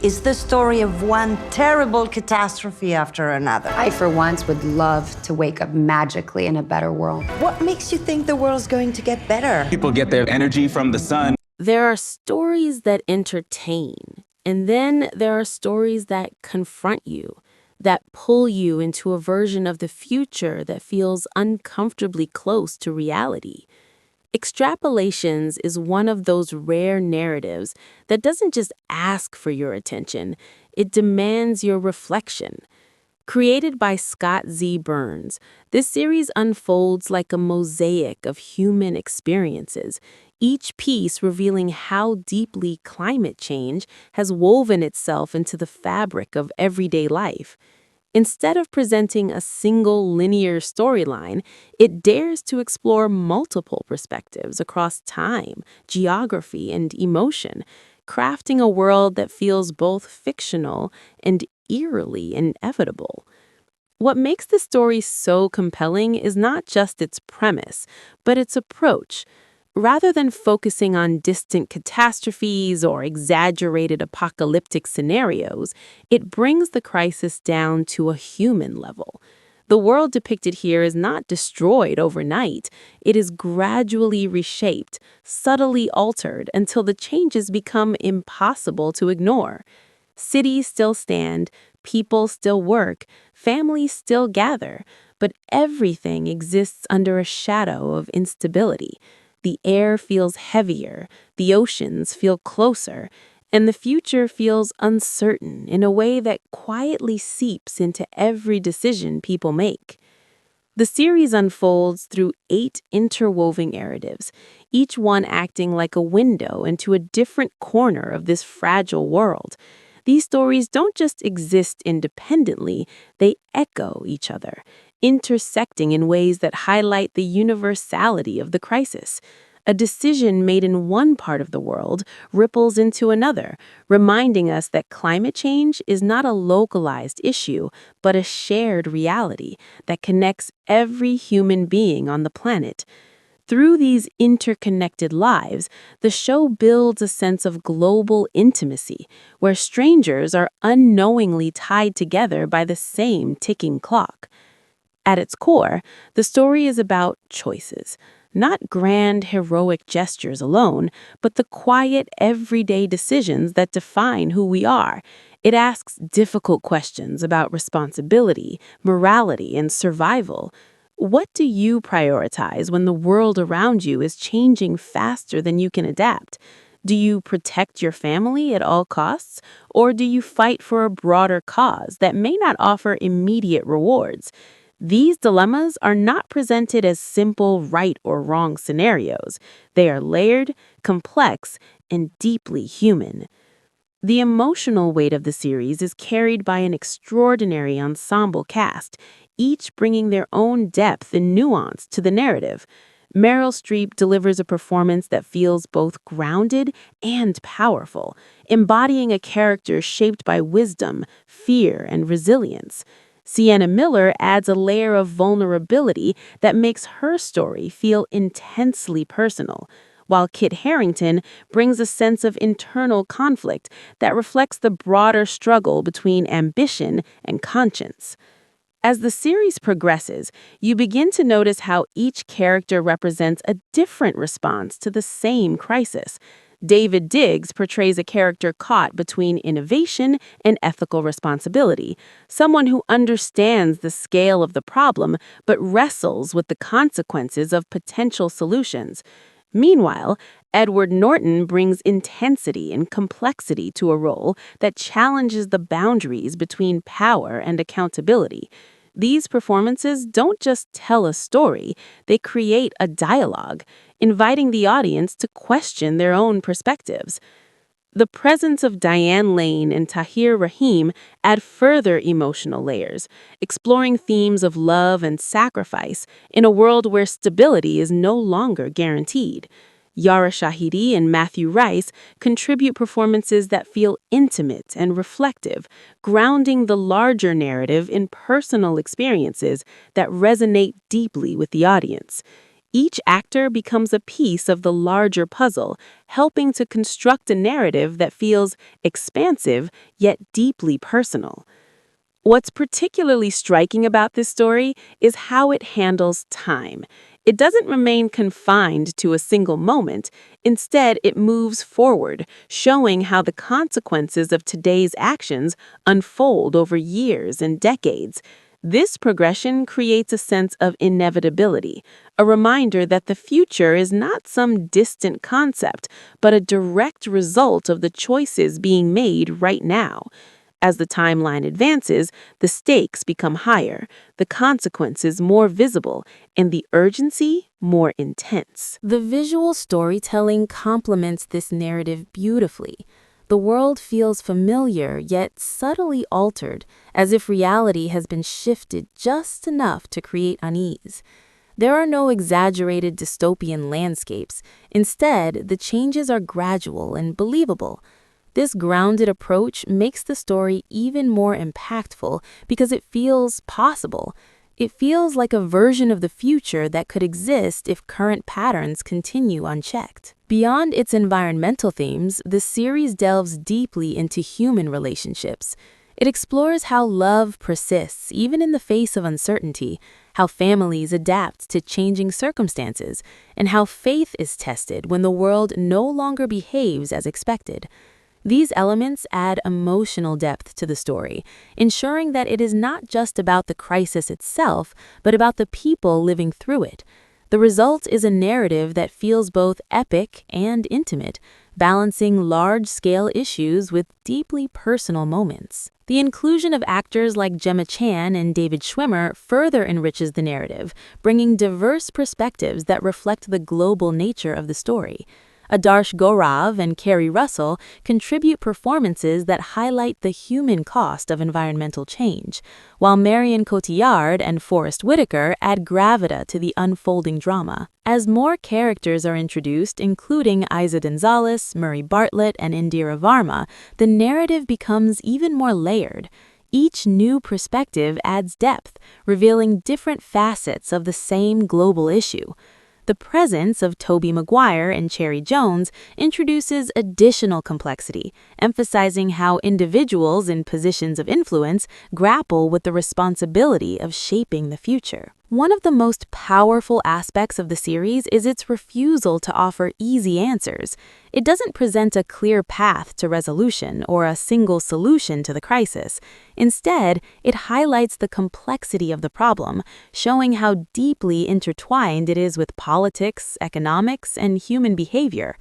is the story of one terrible catastrophe after another. I, for once, would love to wake up magically in a better world. What makes you think the world's going to get better? People get their energy from the sun. There are stories that entertain, and then there are stories that confront you, that pull you into a version of the future that feels uncomfortably close to reality. Extrapolations is one of those rare narratives that doesn't just ask for your attention, it demands your reflection. Created by Scott Z. Burns, this series unfolds like a mosaic of human experiences, each piece revealing how deeply climate change has woven itself into the fabric of everyday life. Instead of presenting a single linear storyline, it dares to explore multiple perspectives across time, geography, and emotion, crafting a world that feels both fictional and eerily inevitable. What makes the story so compelling is not just its premise, but its approach. Rather than focusing on distant catastrophes or exaggerated apocalyptic scenarios, it brings the crisis down to a human level. The world depicted here is not destroyed overnight. It is gradually reshaped, subtly altered until the changes become impossible to ignore. Cities still stand, people still work, families still gather, but everything exists under a shadow of instability. The air feels heavier, the oceans feel closer, and the future feels uncertain in a way that quietly seeps into every decision people make. The series unfolds through 8 interwoven narratives, each one acting like a window into a different corner of this fragile world. These stories don't just exist independently, they echo each other, intersecting in ways that highlight the universality of the crisis. A decision made in one part of the world ripples into another, reminding us that climate change is not a localized issue, but a shared reality that connects every human being on the planet. Through these interconnected lives, the show builds a sense of global intimacy, where strangers are unknowingly tied together by the same ticking clock. At its core, the story is about choices, not grand, heroic gestures alone, but the quiet, everyday decisions that define who we are. It asks difficult questions about responsibility, morality, and survival. What do you prioritize when the world around you is changing faster than you can adapt? Do you protect your family at all costs, or do you fight for a broader cause that may not offer immediate rewards? These dilemmas are not presented as simple right or wrong scenarios. They are layered, complex, and deeply human. The emotional weight of the series is carried by an extraordinary ensemble cast, each bringing their own depth and nuance to the narrative. Meryl Streep delivers a performance that feels both grounded and powerful, embodying a character shaped by wisdom, fear, and resilience. Sienna Miller adds a layer of vulnerability that makes her story feel intensely personal, while Kit Harington brings a sense of internal conflict that reflects the broader struggle between ambition and conscience. As the series progresses, you begin to notice how each character represents a different response to the same crisis. David Diggs portrays a character caught between innovation and ethical responsibility, someone who understands the scale of the problem but wrestles with the consequences of potential solutions. Meanwhile, Edward Norton brings intensity and complexity to a role that challenges the boundaries between power and accountability. These performances don't just tell a story, they create a dialogue, inviting the audience to question their own perspectives. The presence of Diane Lane and Tahir Rahim add further emotional layers, exploring themes of love and sacrifice in a world where stability is no longer guaranteed. Yara Shahidi and Matthew Rice contribute performances that feel intimate and reflective, grounding the larger narrative in personal experiences that resonate deeply with the audience. Each actor becomes a piece of the larger puzzle, helping to construct a narrative that feels expansive yet deeply personal. What's particularly striking about this story is how it handles time. It doesn't remain confined to a single moment. Instead, it moves forward, showing how the consequences of today's actions unfold over years and decades. This progression creates a sense of inevitability, a reminder that the future is not some distant concept, but a direct result of the choices being made right now. As the timeline advances, the stakes become higher, the consequences more visible, and the urgency more intense. The visual storytelling complements this narrative beautifully. The world feels familiar yet subtly altered, as if reality has been shifted just enough to create unease. There are no exaggerated dystopian landscapes. Instead, the changes are gradual and believable. This grounded approach makes the story even more impactful because it feels possible. It feels like a version of the future that could exist if current patterns continue unchecked. Beyond its environmental themes, the series delves deeply into human relationships. It explores how love persists even in the face of uncertainty, how families adapt to changing circumstances, and how faith is tested when the world no longer behaves as expected. These elements add emotional depth to the story, ensuring that it is not just about the crisis itself, but about the people living through it. The result is a narrative that feels both epic and intimate, balancing large-scale issues with deeply personal moments. The inclusion of actors like Gemma Chan and David Schwimmer further enriches the narrative, bringing diverse perspectives that reflect the global nature of the story. Adarsh Gaurav and Kerry Russell contribute performances that highlight the human cost of environmental change, while Marion Cotillard and Forest Whitaker add gravity to the unfolding drama. As more characters are introduced, including Isa Gonzalez, Murray Bartlett, and Indira Varma, the narrative becomes even more layered. Each new perspective adds depth, revealing different facets of the same global issue. The presence of Tobey Maguire and Cherry Jones introduces additional complexity, emphasizing how individuals in positions of influence grapple with the responsibility of shaping the future. One of the most powerful aspects of the series is its refusal to offer easy answers. It doesn't present a clear path to resolution or a single solution to the crisis. Instead, it highlights the complexity of the problem, showing how deeply intertwined it is with politics, economics, and human behavior.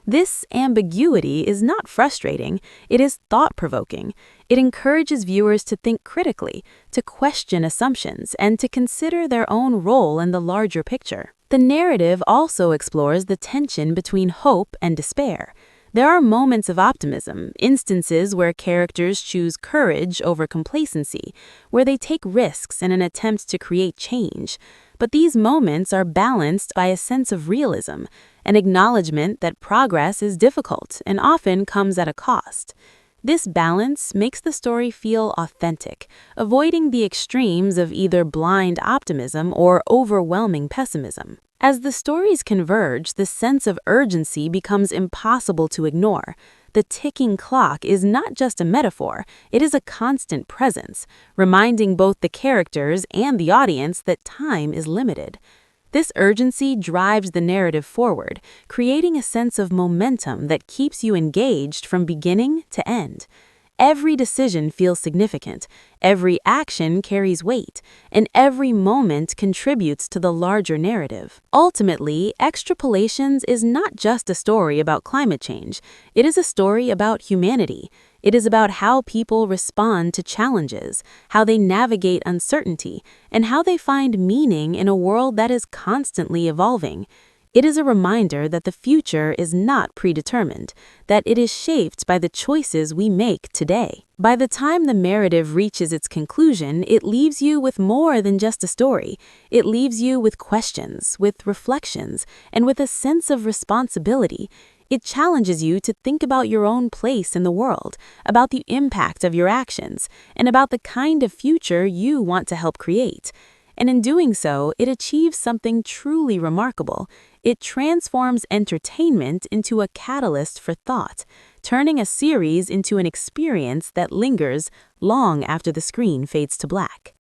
This ambiguity is not frustrating, it is thought-provoking. It encourages viewers to think critically, to question assumptions, and to consider their own role in the larger picture. The narrative also explores the tension between hope and despair. There are moments of optimism, instances where characters choose courage over complacency, where they take risks in an attempt to create change. But these moments are balanced by a sense of realism, an acknowledgement that progress is difficult and often comes at a cost. This balance makes the story feel authentic, avoiding the extremes of either blind optimism or overwhelming pessimism. As the stories converge, the sense of urgency becomes impossible to ignore. The ticking clock is not just a metaphor, it is a constant presence, reminding both the characters and the audience that time is limited. This urgency drives the narrative forward, creating a sense of momentum that keeps you engaged from beginning to end. Every decision feels significant, every action carries weight, and every moment contributes to the larger narrative. Ultimately, Extrapolations is not just a story about climate change, it is a story about humanity. It is about how people respond to challenges, how they navigate uncertainty, and how they find meaning in a world that is constantly evolving. It is a reminder that the future is not predetermined, that it is shaped by the choices we make today. By the time the narrative reaches its conclusion, it leaves you with more than just a story. It leaves you with questions, with reflections, and with a sense of responsibility. It challenges you to think about your own place in the world, about the impact of your actions, and about the kind of future you want to help create. And in doing so, it achieves something truly remarkable. It transforms entertainment into a catalyst for thought, turning a series into an experience that lingers long after the screen fades to black.